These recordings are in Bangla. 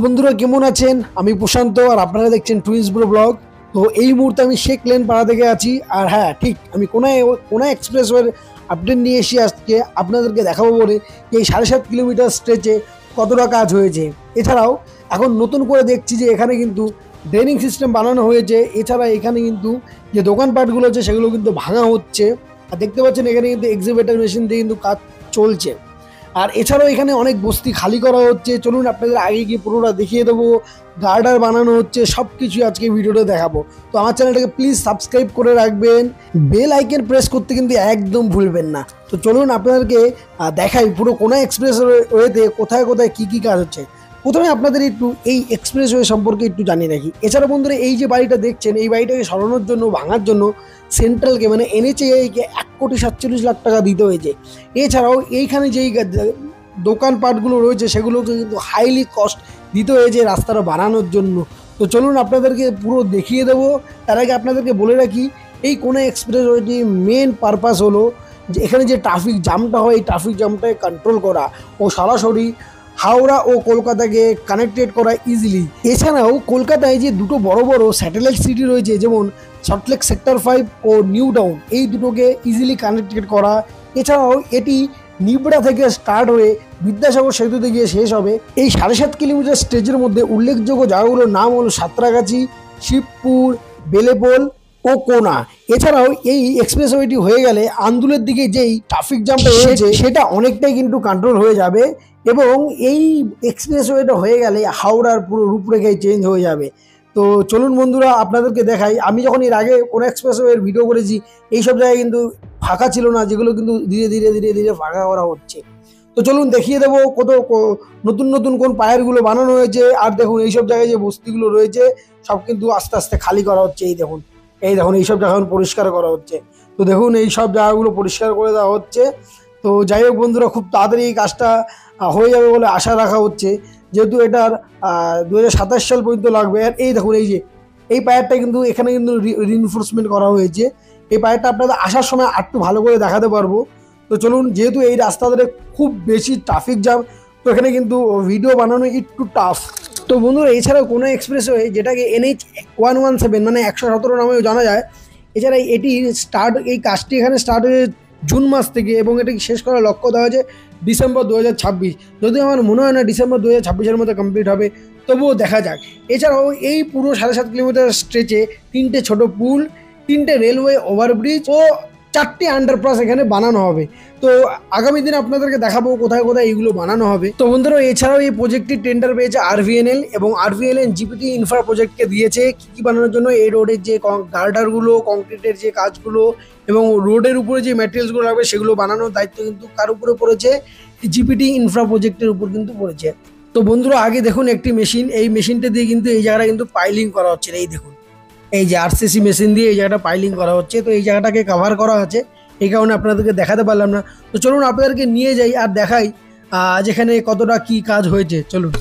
বন্ধুরা কেমন আছেন? আমি প্রশান্ত আর আপনারা দেখছেন টুইন্স ব্রো ব্লগ। তো এই মুহূর্তে আমি শেখ লেন পাড়া থেকে আছি। আর হ্যাঁ, ঠিক আমি কোনায় এক্সপ্রেসওয়ের আপডেট নিয়ে এসে আজকে আপনাদেরকে দেখাবো বলে এই 7.5 কিলোমিটার স্ট্রেচে কতটা কাজ হয়েছে। এছাড়াও এখন নতুন করে দেখছি যে এখানে কিন্তু ড্রেনিং সিস্টেম বানানো হয়েছে। এছাড়া এখানে কিন্তু যে দোকানপাটগুলো আছে সেগুলো কিন্তু ভাঙা হচ্ছে। আর দেখতে পাচ্ছেন এখানে কিন্তু এক্সিভেটর মেশিন দিয়ে কিন্তু কাজ চলছে। আর এছাড়াও এখানে অনেক বস্তি খালি করা হচ্ছে। চলুন আপনাদের আগে গিয়ে পুরোটা দেখিয়ে দেবো। গার্ডার বানানো হচ্ছে, সব কিছু আজকে ভিডিওতে দেখাবো। তো আমার চ্যানেলটাকে প্লিজ সাবস্ক্রাইব করে রাখবেন, বেল আইকন প্রেস করতে কিন্তু একদম ভুলবেন না। তো চলুন আপনাদেরকে দেখাই পুরো কোনায় এক্সপ্রেস ওয়েতে কোথায় কোথায় কী কাজ হচ্ছে। প্রথমে আপনাদের একটু এই এক্সপ্রেসওয়ে সম্পর্কে একটু জানিয়ে রাখি। এছাড়া বন্ধুরা এই যে বাড়িটা দেখছেন, এই বাড়িটাকে সরানোর জন্য, ভাঙার জন্য সেন্ট্রালকে মানে NHAI-কে 1,47,00,000 টাকা দিতে হয়েছে। এছাড়াও এইখানে যেই দোকানপাটগুলো রয়েছে সেগুলোকে কিন্তু হাইলি কস্ট দিতে হয়েছে রাস্তাটা বানানোর জন্য। তো চলুন আপনাদেরকে পুরো দেখিয়ে দেবো। তার আগে আপনাদেরকে বলে রাখি, এই কোনায় এক্সপ্রেসওয়েটির মেন পারপাস হলো যে এখানে যে ট্রাফিক জ্যামটা হয়, এই ট্রাফিক জ্যামটাকে কন্ট্রোল করা ও সরাসরি হাওড়া ও কলকাতাকে কানেক্টেড করা ইজিলি। এছাড়াও কলকাতায় যে দুটো বড় বড় স্যাটেলাইট সিটি রয়েছে, যেমন সল্টলেক সেক্টর 5 ও নিউ টাউন, এই দুটোকে ইজিলি কানেক্টেড করা। এছাড়াও এটি নিবড়া থেকে স্টার্ট হয়ে বিদ্যাসাগর সেতুতে গিয়ে শেষ হবে। এই 7.5 কিলোমিটার স্ট্রেচের মধ্যে উল্লেখযোগ্য জায়গাগুলোর নাম হলো সাঁতরাগাছি, শিবপুর, বেলেপোল ও কোনা। এছাড়াও এই এক্সপ্রেসওয়েটি হয়ে গেলে আন্দুলের দিকে যেই ট্রাফিক জ্যামটা রয়েছে সেটা অনেকটাই কিন্তু কন্ট্রোল হয়ে যাবে। এবং এই এক্সপ্রেসওয়েটা হয়ে গেলে হাওড়ার পুরো রূপরেখাই চেঞ্জ হয়ে যাবে। তো চলুন বন্ধুরা আপনাদেরকে দেখাই। আমি যখন এর আগে কোনো এক্সপ্রেসওয়ের ভিডিও করেছি, এইসব জায়গায় কিন্তু ফাঁকা ছিল না, যেগুলো কিন্তু ধীরে ধীরে ধীরে ধীরে ফাঁকা করা হচ্ছে। তো চলুন দেখিয়ে দেবো নতুন নতুন কোন পায়ারগুলো বানানো হয়েছে। আর দেখুন এইসব জায়গায় যে বস্তিগুলো রয়েছে সব কিন্তু আস্তে আস্তে খালি করা হচ্ছে। এই দেখুন এইসব জায়গা পরিষ্কার করা হচ্ছে। তো দেখুন এই সব জায়গাগুলো পরিষ্কার করে দেওয়া হচ্ছে। তো যাই হোক বন্ধুরা, খুব তাড়াতাড়ি এই কাজটা হয়ে যাবে বলে আশা রাখা হচ্ছে, যেহেতু এটার 2027 সাল পর্যন্ত লাগবে। আর এই দেখুন এই পায়ারটা কিন্তু এখানে কিন্তু রিইনফোর্সমেন্ট করা হয়েছে। এই পায়ারটা আপনাদের আসার সময় আরেকটু ভালো করে দেখাতে পারবো। তো চলুন, যেহেতু এই রাস্তা ধরে খুব বেশি ট্রাফিক জ্যাম, তো এখানে কিন্তু ভিডিও বানানো একটু টাফ। তো বন্ধুরা এছাড়াও কোনো এক্সপ্রেসওয়ে, যেটাকে NH-117 মানে 117 নামেও জানা যায়, এছাড়া এই কাজটি এখানে স্টার্ট হয়ে জুন মাস থেকে এবং এটাকে শেষ করার লক্ষ্য দেওয়া হয়েছে ডিসেম্বর 2026। যদিও আমার মনে হয় না ডিসেম্বর 2026-এর মধ্যে কমপ্লিট হবে, তবুও দেখা যাক। এছাড়াও এই পুরো 7.5 কিলোমিটার স্ট্রেচে 3টে ছোট পুল, 3টে রেলওয়ে ওভারব্রিজ ও 4টে আন্ডারপাস এখানে বানানো হবে। তো আগামী দিনে আপনাদেরকে দেখাবো কোথায় কোথায় এইগুলো বানানো হবে। তো বন্ধুরা এছাড়াও এই প্রজেক্টটির টেন্ডার পেয়েছে RVNL, এবং RVNL GPT ইনফ্রা প্রজেক্টকে দিয়েছে কী বানানোর জন্য। এই রোডের যে গার্ডারগুলো, কংক্রিটের যে কাজগুলো এবং রোডের উপরে যে ম্যাটেরিয়ালসগুলো লাগবে সেগুলো বানানোর দায়িত্ব কিন্তু কার উপরে পড়েছে? GPT ইনফ্রা প্রজেক্টের উপর কিন্তু পড়েছে। তো বন্ধুরা আগে দেখুন একটি মেশিন, এই মেশিনটা দিয়ে কিন্তু এই জায়গাটা কিন্তু পাইলিং করা হচ্ছে। এই দেখুন এই যে RCC মেশিন দিয়ে এই জায়গাটা পাইলিং করা হচ্ছে। তো এই জায়গাটাকে কভার করা আছে, এই কারণে আপনাদেরকে দেখাতে পারলাম না। তো চলুন আপনাদেরকে নিয়ে যাই আর দেখাই যেখানে কতটা কি কাজ হয়েছে। চলুন।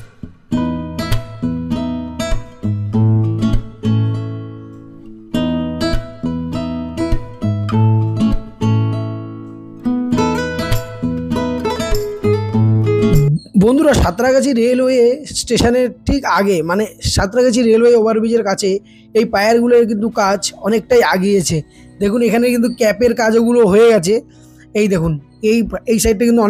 বন্ধুরা সাঁতরাগাছি রেলওয়ে স্টেশনের ঠিক আগে, মানে সাঁতরাগাছি রেলওয়ে ওভারব্রিজের কাছে এই পায়ারগুলোর কিন্তু কাজ অনেকটাই আগিয়েছে। দেখুন এখানে কিন্তু ক্যাপের কাজগুলো হয়ে গেছে। এই দেখুন এই সাইডটা কিন্তু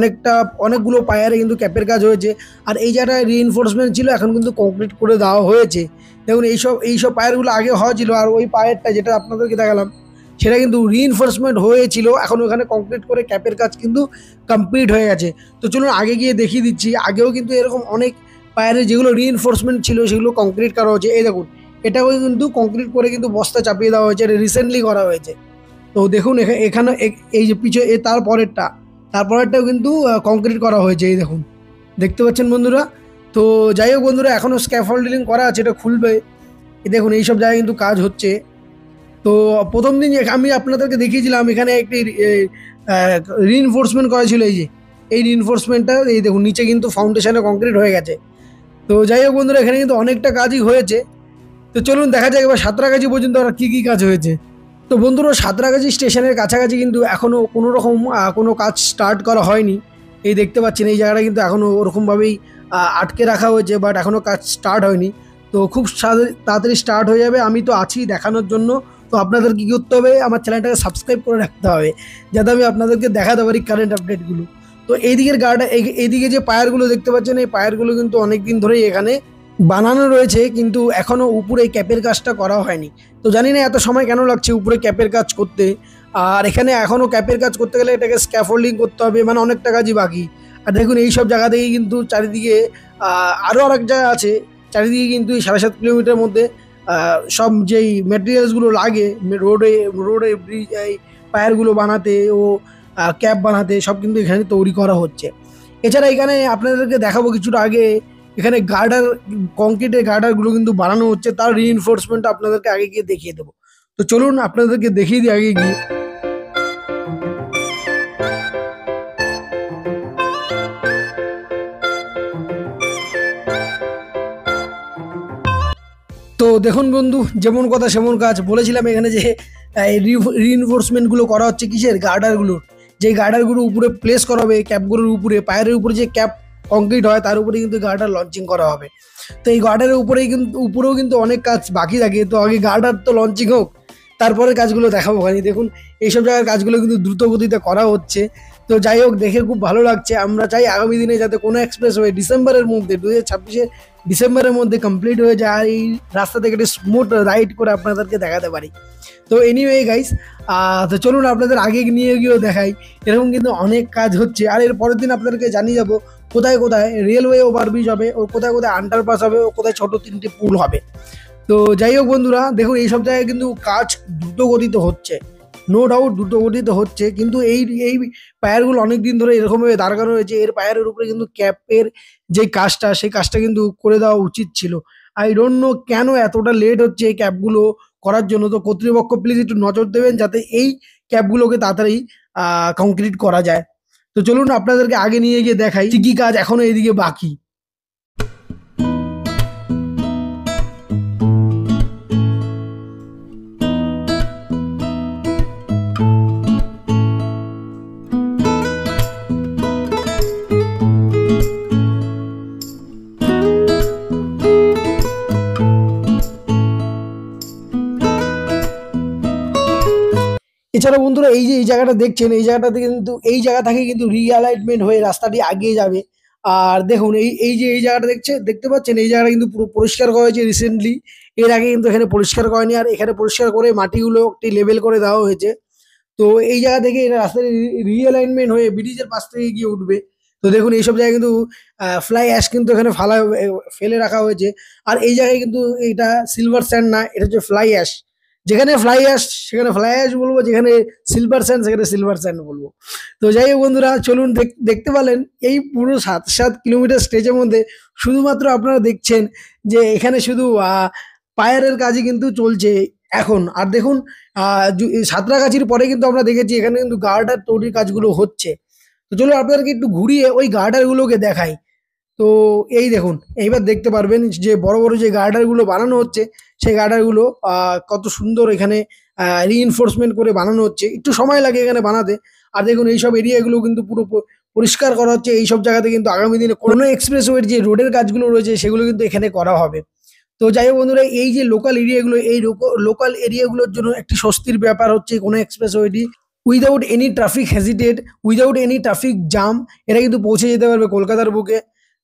অনেকগুলো পায়ারে কিন্তু ক্যাপের কাজ হয়েছে। আর এই জায়গাটায় রিইনফোর্সমেন্ট ছিল, এখন কিন্তু কংক্রিট করে দেওয়া হয়েছে। দেখুন এইসব পায়ারগুলো আগে হওয়া ছিল, আর ওই পায়ারটা যেটা আপনাদেরকে দেখালাম সেটা কিন্তু রিইনফোর্সমেন্ট হয়েছিল, এখন ওখানে কংক্রিট করে ক্যাপের কাজ কিন্তু কমপ্লিট হয়ে গেছে। তো চলুন আগে গিয়ে দেখিয়ে দিচ্ছি। আগেও কিন্তু এরকম অনেক পায়ারে যেগুলো রিইনফোর্সমেন্ট ছিল সেগুলো কংক্রিট করা হয়েছে। এই দেখুন এটাও কিন্তু কংক্রিট করে কিন্তু বস্তা চাপিয়ে দেওয়া হয়েছে, এটা রিসেন্টলি করা হয়েছে। তো দেখুন এখানে এই যে পিছনে তারপরেরটাও কিন্তু কংক্রিট করা হয়েছে। এই দেখুন দেখতে পাচ্ছেন বন্ধুরা। তো যাই হোক বন্ধুরা, এখনও স্ক্যাফোল্ডিং করা আছে, এটা খুলবে। দেখুন এইসব জায়গায় কিন্তু কাজ হচ্ছে। তো প্রথম দিন আমি আপনাদেরকে দেখিয়েছিলাম এখানে একটি রিইনফোর্সমেন্ট করা ছিল। এই রিইনফোর্সমেন্টটা এই দেখুন নিচে কিন্তু ফাউন্ডেশনে কংক্রিট হয়ে গেছে। তো যাই হোক বন্ধুরা, এখানে কিন্তু অনেকটা কাজই হয়েছে। তো চলুন দেখা যাক এবার সাঁতরাগাছি পর্যন্ত আর কী কাজ হয়েছে। তো বন্ধুরা সাঁতরাগাছি স্টেশনের কাছাকাছি কিন্তু এখনও কোনো রকম কোনো কাজ স্টার্ট করা হয়নি। এই দেখতে পাচ্ছেন এই জায়গাটা কিন্তু এখনও ওরকমভাবেই আটকে রাখা হয়েছে, বাট এখনও কাজ স্টার্ট হয়নি। তো খুব তাড়াতাড়ি স্টার্ট হয়ে যাবে, আমি তো আছি দেখানোর জন্য। তো আপনাদের কী করতে হবে, আমার চ্যানেলটাকে সাবস্ক্রাইব করে রাখতে হবে, যাতে আমি আপনাদেরকে দেখাতে পারি কারেন্ট আপডেটগুলো। তো এইদিকের এইদিকে যে পায়ারগুলো দেখতে পাচ্ছেন, এই পায়ারগুলো কিন্তু অনেক দিন ধরেই এখানে বানানো রয়েছে, কিন্তু এখনও উপরে ক্যাপের কাজটা করা হয়নি। তো জানি না এত সময় কেন লাগছে উপরে ক্যাপের কাজ করতে। আর এখানে এখনও ক্যাপের কাজ করতে গেলে এটাকে স্ক্যাফোল্ডিং করতে হবে, মানে অনেকটা কাজই বাকি। আর দেখুন এই সব জায়গা থেকেই কিন্তু চারিদিকে আরও আরেক জায়গা আছে, চারিদিকে কিন্তু এই 7.5 কিলোমিটার মধ্যে সব যেই ম্যাটেরিয়ালসগুলো লাগে রোডে রোডে ব্রিজ এই পায়ারগুলো বানাতে ও ক্যাপ বানাতে, সব কিন্তু এখানে তৈরি করা হচ্ছে। এছাড়া এখানে আপনাদেরকে দেখাবো কিছুটা আগে, এখানে কংক্রিটের গার্ডারগুলো কিন্তু বানানো হচ্ছে, তার রিইনফোর্সমেন্ট আপনাদেরকে আগে গিয়ে দেখিয়ে দেবো। তো চলুন আপনাদেরকে দেখিয়ে দিই আগে গিয়ে। তো দেখুন বন্ধু, যেমন কথা সেমন কাজ, বলেছিলাম এখানে যে রিইনফোর্সমেন্টগুলো করা হচ্ছে কিসের, গার্ডারগুলোর। যে গার্ডারগুলো উপরে প্লেস করা হবে ক্যাপগুলোর উপরে, পায়ের উপরে যে ক্যাপ কংক্রিট হয় তার উপরে কিন্তু গার্ডার লঞ্চিং করা হবে। তো এই গার্ডারের উপরেও কিন্তু অনেক কাজ বাকি থাকে। তো আগে গার্ডার তো লঞ্চিং হোক, তারপরে কাজগুলো দেখাবো। খানি দেখুন এইসব জায়গার কাজগুলো কিন্তু দ্রুত গতিতে করা হচ্ছে। তো যাই হোক, দেখে খুব ভালো লাগছে। আমরা চাই আগামী দিনে যাতে কোনো এক্সপ্রেসওয়ে ডিসেম্বরের মধ্যে 2026-এর ডিসেম্বরের মধ্যে কমপ্লিট হয়ে যায়, আর এই রাস্তা থেকে একটু স্মুথ রাইড করে আপনাদেরকে দেখাতে পারি। তো এনিওয়ে গাইস, তো চলুন আপনাদের আগে নিয়ে গিয়েও দেখাই। এরকম কিন্তু অনেক কাজ হচ্ছে, আর এর পরের দিন আপনাদেরকে জানিয়ে যাবো কোথায় কোথায় রেলওয়ে ওভারব্রিজ হবে, ও কোথায় কোথায় আন্ডারপাস হবে, ও কোথায় ছোট 3টে পুল হবে। তো যাই হোক বন্ধুরা, দেখুন এইসব জায়গায় কিন্তু কাজ দ্রুত গতিতে হচ্ছে, নো ডাউট দ্রুত গতিতে হচ্ছে। কিন্তু এই এই পায়ারগুলো অনেক দিন ধরে এরকমভাবে দাঁড় করানো হয়েছে, এর পায়ারের উপরে কিন্তু ক্যাপের যে কাজটা, সেই কাজটা কিন্তু করে দেওয়া উচিত ছিল। আই ডোন্ট নো কেন এতটা লেট হচ্ছে এই ক্যাপগুলো করার জন্য। তো কর্তৃপক্ষ প্লিজ একটু নজর দেবেন যাতে এই ক্যাপগুলোকে তাড়াতাড়ি কংক্রিট করা যায়। তো চলুন আপনাদেরকে আগে নিয়ে গিয়ে দেখাই কি কি কাজ এখনো এইদিকে বাকি। এছাড়া বন্ধুরা, এই যে এই জায়গাটা দেখছেন, এই জায়গাটাতে কিন্তু এই জায়গা থেকে কিন্তু রিঅ্যালাইনমেন্ট হয়ে রাস্তাটি এগিয়ে যাবে। আর দেখুন এই যে এই জায়গাটা দেখতে পাচ্ছেন, এই জায়গাটা কিন্তু পুরো পরিষ্কার করা হয়েছে রিসেন্টলি। এর আগে কিন্তু এখানে পরিষ্কার করেনি, আর এখানে পরিষ্কার করে মাটিগুলো একটি লেভেল করে দেওয়া হয়েছে। তো এই জায়গা থেকে এটা রাস্তায় রিঅ্যালাইনমেন্ট হয়ে ব্রিজের পাশ থেকে গিয়ে উঠবে। তো দেখুন এইসব জায়গায় কিন্তু ফ্লাই অ্যাশ কিন্তু এখানে ফেলে রাখা হয়েছে। আর এই জায়গায় কিন্তু এটা সিলভার স্যান্ড না, এটা হচ্ছে ফ্লাই অ্যাশ। যেখানে ফ্লাই অ্যাশ সেখানে ফ্লাই অ্যাশ বলবো, যেখানে সিলভার স্যান্ড সেখানে সিলভার স্যান্ড বলবো। তো যাই হোক বন্ধুরা, চলুন দেখতে পেলেন এই পুরো 7 কিলোমিটার স্টেজের মধ্যে শুধুমাত্র আপনারা দেখছেন যে এখানে শুধু পায়ারের কাজই কিন্তু চলছে এখন। আর দেখুন সাঁতরাগাছির পরে কিন্তু আমরা দেখেছি এখানে কিন্তু গার্ডার তৈরির কাজগুলো হচ্ছে। তো চলো আপনাদেরকে একটু ঘুরিয়ে ওই গার্ডারগুলোকে দেখাই। তো এই দেখুন, এইবার দেখতে পারবেন যে বড় বড় যে গার্ডারগুলো বানানো হচ্ছে, সেই গার্ডারগুলো কত সুন্দর এখানে রিইনফোর্সমেন্ট করে বানানো হচ্ছে। একটু সময় লাগে এখানে বানাতে। আর দেখুন এইসব এরিয়াগুলো কিন্তু পুরো পরিষ্কার করা হচ্ছে। এইসব জায়গাতে কিন্তু আগামী দিনে কোনো এক্সপ্রেসওয়ের যে রোডের কাজগুলো রয়েছে সেগুলো কিন্তু এখানে করা হবে। তো যাই হোক বন্ধুরা, এই যে লোকাল এরিয়াগুলো, এই লোকাল এরিয়াগুলোর জন্য একটি স্বস্তির ব্যাপার হচ্ছে কোনো এক্সপ্রেসওয়েটি without any traffic hesitate, without any traffic jam এটা কিন্তু পৌঁছে যেতে পারবে কলকাতার বুকে।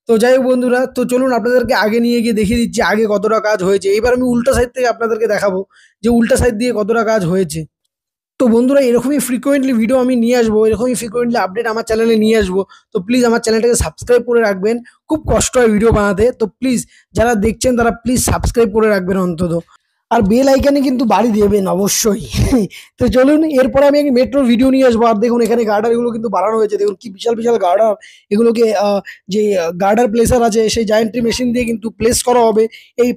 তো যাই হোক বন্ধুরা, তো চলুন আপনাদেরকে আগে নিয়ে গিয়ে দেখিয়ে দিচ্ছি আগে কতটা কাজ হয়েছে। এবার আমি উল্টা সাইড থেকে আপনাদেরকে দেখাবো যে উল্টা সাইড দিয়ে কতটা কাজ হয়েছে। তো বন্ধুরা, এরকমই ফ্রিকোয়েন্টলি ভিডিও আমি নিয়ে আসবো, এরকমই ফ্রিকোয়েন্টলি আপডেট আমার চ্যানেলে নিয়ে আসবো। তো প্লিজ আমার চ্যানেলটাকে সাবস্ক্রাইব করে রাখবেন। খুব কষ্ট হয় ভিডিও বানাতে, তো প্লিজ যারা দেখছেন তারা প্লিজ সাবস্ক্রাইব করে রাখবেন অন্তত। আর বেল আইকনে কিন্তু বাড়ি দেবেন অবশ্যই। তো চলুন এরপরে আমি মেট্রোর ভিডিও নিয়ে আসবো। আর দেখুন এখানে গার্ডারগুলো কিন্তু বাড়ানো হয়েছে, দেখুন কি বিশাল বিশাল গার্ডার। এগুলোকে যে গার্ডার প্লেসার আছে সেই জায়েন্ট্রি মেশিন দিয়ে কিন্তু প্লেস করা হবে এই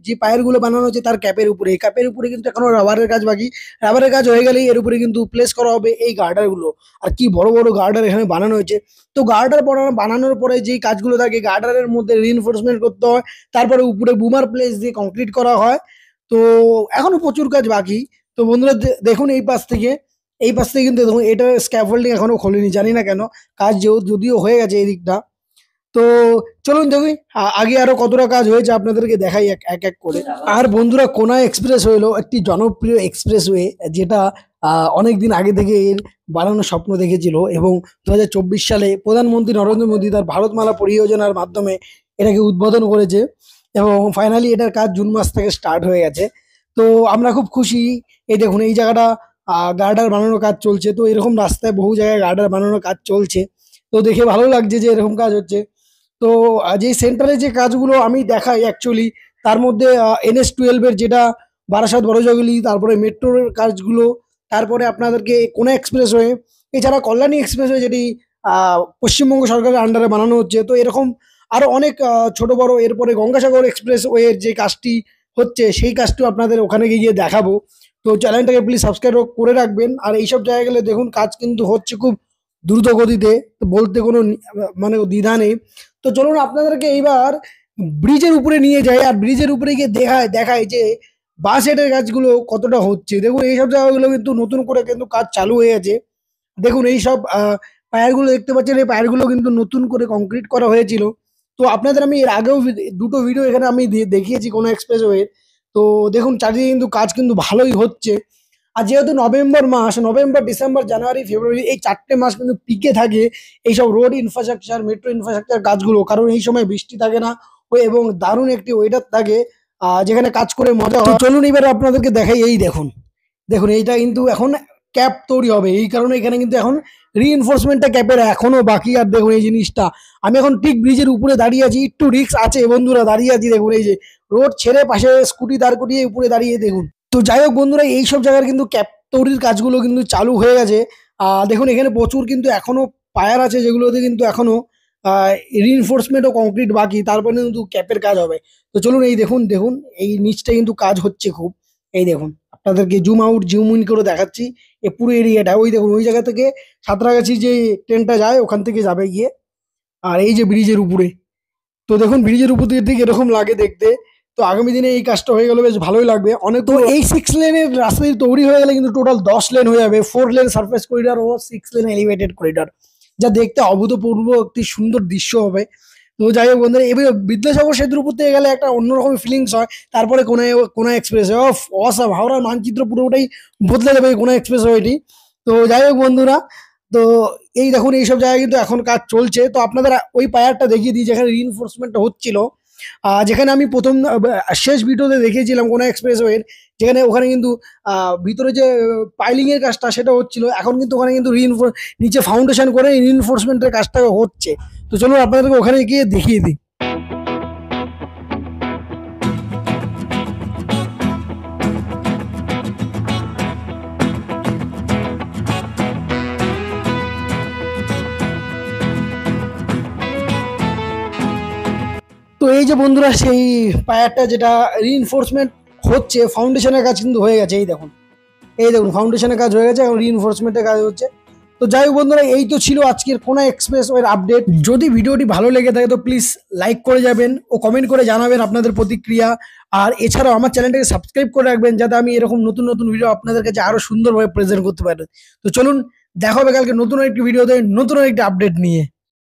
যে পায়ারগুলো বানানো হচ্ছে তার ক্যাপের উপরে। এই ক্যাপের উপরে কিন্তু এখনো রাবারের কাজ বাকি, রাবারের কাজ হয়ে গেলেই এর উপরে কিন্তু প্লেস করা হবে এই গার্ডারগুলো। আর কি বড় বড় গার্ডার এখানে বানানো হয়েছে। তো গার্ডার বানানোর পরে যেই কাজগুলো থাকে, গার্ডারের মধ্যে রিইনফোর্সমেন্ট করতে হয়, তারপরে উপরে বুমার প্লেস দিয়ে কংক্রিট করা হয়। তো এখনো প্রচুর কাজ বাকি। তো বন্ধুরা দেখুন এই পাশ থেকে কিন্তু দেখুন এটা স্ক্যাফোল্ডিং এখনো খোলেনি, জানি না কেন। কাজ যদিও হয়ে গেছে এই দিকটা। তো চলুন দেখি আগে আরো কতটা কাজ হয়েছে আপনাদেরকে দেখাই এক এক এক করে। আর বন্ধুরা, কোনা এক্সপ্রেস হলো একটি জনপ্রিয় এক্সপ্রেসওয়ে, যেটা অনেক দিন আগে থেকে এর বানানোর স্বপ্ন দেখেছিল, এবং 2024 সালে প্রধানমন্ত্রী নরেন্দ্র মোদী তার ভারতমালা পরিযোজনার মাধ্যমে এটাকে উদ্বোধন করেছে, এবং ফাইনালি এটার কাজ জুন মাস থেকে স্টার্ট হয়ে গেছে। তো আমরা খুব খুশি। এই দেখুন, এই জায়গাটা গার্ডার বানানোর কাজ চলছে। তো এরকম রাস্তায় বহু জায়গায় গার্ডার বানানোর কাজ চলছে। তো দেখে ভালো লাগছে যে এরকম কাজ হচ্ছে। তো যে সেন্টারে যে কাজগুলো আমি দেখাই অ্যাকচুয়ালি, তার মধ্যে NH-12 এর যেটা বারাসাত বড়জগলি, তারপরে মেট্রোর কাজগুলো, তারপরে আপনাদেরকে কোনা এক্সপ্রেসওয়ে, এছাড়া কল্যাণী এক্সপ্রেসওয়ে, যেটি পশ্চিমবঙ্গ সরকারের আন্ডারে বানানো হচ্ছে। তো এরকম আরো অনেক ছোট বড়, এরপরে গঙ্গাসাগর এক্সপ্রেসওয়ের যে কাজটি হচ্ছে সেই কাজটিও আপনাদের ওখানে গিয়ে দেখাবো। তো চ্যানেলটাকে প্লিজ সাবস্ক্রাইব করে রাখবেন। আর এইসব জায়গায় গেলে দেখুন কাজ কিন্তু হচ্ছে খুব দ্রুত গতিতে, তো বলতে কোনো মানে দ্বিধা নেই। তো চলুন আপনাদেরকে এইবার ব্রিজের উপরে নিয়ে যাই, আর ব্রিজের উপরে গিয়ে দেখায় যে বাস হেডের কাজগুলো কতটা হচ্ছে। দেখুন এইসব জায়গাগুলো কিন্তু নতুন করে কিন্তু কাজ চালু হয়ে গেছে। দেখুন এইসব পায়ারগুলো দেখতে পাচ্ছেন, এই পায়ারগুলো কিন্তু নতুন করে কংক্রিট করা হয়েছিল। তো আপনাদের আমি এর আগেও দুটো ভিডিও এখানে আমি দেখিয়েছি কোনো এক্সপ্রেসওয়ে। তো দেখুন চারিদিকে কিন্তু কাজ কিন্তু ভালোই হচ্ছে। আর যেহেতু নভেম্বর মাস, নভেম্বর, ডিসেম্বর, জানুয়ারি, ফেব্রুয়ারি, এই 4টে মাস কিন্তু পিকে থাকে এইসব রোড ইনফ্রাস্ট্রাকচার, মেট্রো ইনফ্রাস্ট্রাকচার কাজগুলো, কারণ এই সময় বৃষ্টি থাকে না এবং দারুণ একটি ওয়েদার থাকে যেখানে কাজ করে মজা হয়। তো চলুন এবার আপনাদেরকে দেখাই। এই দেখুন, দেখুন এইটা কিন্তু এখন ক্যাপ তৈরি হবে, এই কারণে এখানে কিন্তু এখন রিইনফোর্সমেন্টটা ক্যাপের এখনো বাকি। আর দেখুন এই জিনিসটা, আমি এখন ঠিক ব্রিজের উপরে দাঁড়িয়ে আছি, একটু রিস্ক আছে বন্ধুরা, দাঁড়িয়ে আছি। দেখুন এই যে রোড ছেড়ে পাশে স্কুটি দাঁড় করিয়ে উপরে দাঁড়িয়ে দেখুন। তো যাই হোক বন্ধুরা, এইসব জায়গার কিন্তু ক্যাপ তৈরির কাজগুলো কিন্তু চালু হয়ে গেছে। দেখুন এখানে প্রচুর কিন্তু এখনো পায়ার আছে, যেগুলোতে কিন্তু এখনো রিইনফোর্সমেন্ট ও কংক্রিট বাকি, তারপরে কিন্তু ক্যাপের কাজ হবে। তো চলুন এই দেখুন, দেখুন এই নিচটা কিন্তু কাজ হচ্ছে খুব। এই দেখুন, আপনাদেরকে জুম আউট জুম ইন করে দেখাচ্ছি এই পুরো এরিয়াটা। ওই দেখুন, ওই জায়গা থেকে সাঁতরাগাছি যে ট্রেনটা যায় ওখান থেকে যাবে গিয়ে। আর এই যে ব্রিজের উপরে, তো দেখুন ব্রিজের উপর দিয়ে ঠিক এরকম লাগে দেখতে। তো আগামী দিনে এই কাজটা হয়ে গেলে বেশ ভালোই লাগবে অনেক। তো এই 6 লেনের রাস্তা তৈরি হয়ে গেলে কিন্তু টোটাল 10 লেন হয়ে যাবে, 4 লেন সারফেস করিডর ও 6 লেন এলিভেটেড করিডর, যা দেখতে অভূতপূর্ব একটি সুন্দর দৃশ্য হবে। তো যাই হোক বন্ধুরা, এবার বিদ্যাসাগর সেতুর উপর থেকে গেলে একটা অন্যরকম ফিলিংস হয়। তারপরে কোনা এক্সপ্রেস অফ অসাম, হাওড়ার মানচিত্র পুরোটাই বদলে যাবে এই কোনা এক্সপ্রেস ওয়েটি। তো যাই হোক বন্ধুরা, তো এই দেখুন এইসব জায়গায় কিন্তু এখন কাজ চলছে। তো আপনাদের ওই পায়ারটা দেখিয়ে দিই যেখানে রিইনফোর্সমেন্টটা হচ্ছিল, যেখানে আমি প্রথম শেষ ভিডিওতে দেখিয়েছিলাম কোনো এক্সপ্রেসওয়ের, যেখানে ওখানে কিন্তু ভিতরে যে পাইলিং এর কাজটা সেটা হচ্ছিল, এখন কিন্তু ওখানে কিন্তু নিচে ফাউন্ডেশন করে রিইনফোর্সমেন্টের কাজটা হচ্ছে। তো চলুন আপনাদেরকে ওখানে গিয়ে দেখিয়ে দিই। তো এই যে বন্ধুরা, সেই পায়ারটা যেটা রিইনফোর্সমেন্ট হচ্ছে, ফাউন্ডেশনের কাজ কিন্তু হয়ে গেছে। এই দেখুন, এই দেখুন ফাউন্ডেশনের কাজ হয়ে গেছে, এখন রিইনফোর্সমেন্টের কাজ হচ্ছে। তো যাই হোক বন্ধুরা, এই তো ছিল আজকের কোনা এক্সপ্রেসওয়ের আপডেট। যদি ভিডিওটি ভালো লেগে থাকে তো প্লিজ লাইক করে যাবেন ও কমেন্ট করে জানাবেন আপনাদের প্রতিক্রিয়া। আর এছাড়াও আমার চ্যানেলটাকে সাবস্ক্রাইব করে রাখবেন, যাতে আমি এরকম নতুন নতুন ভিডিও আপনাদের কাছে আরো সুন্দরভাবে প্রেজেন্ট করতে পারি। তো চলুন দেখা হবে কালকে নতুন একটি ভিডিওতে, নতুন একটি আপডেট নিয়ে।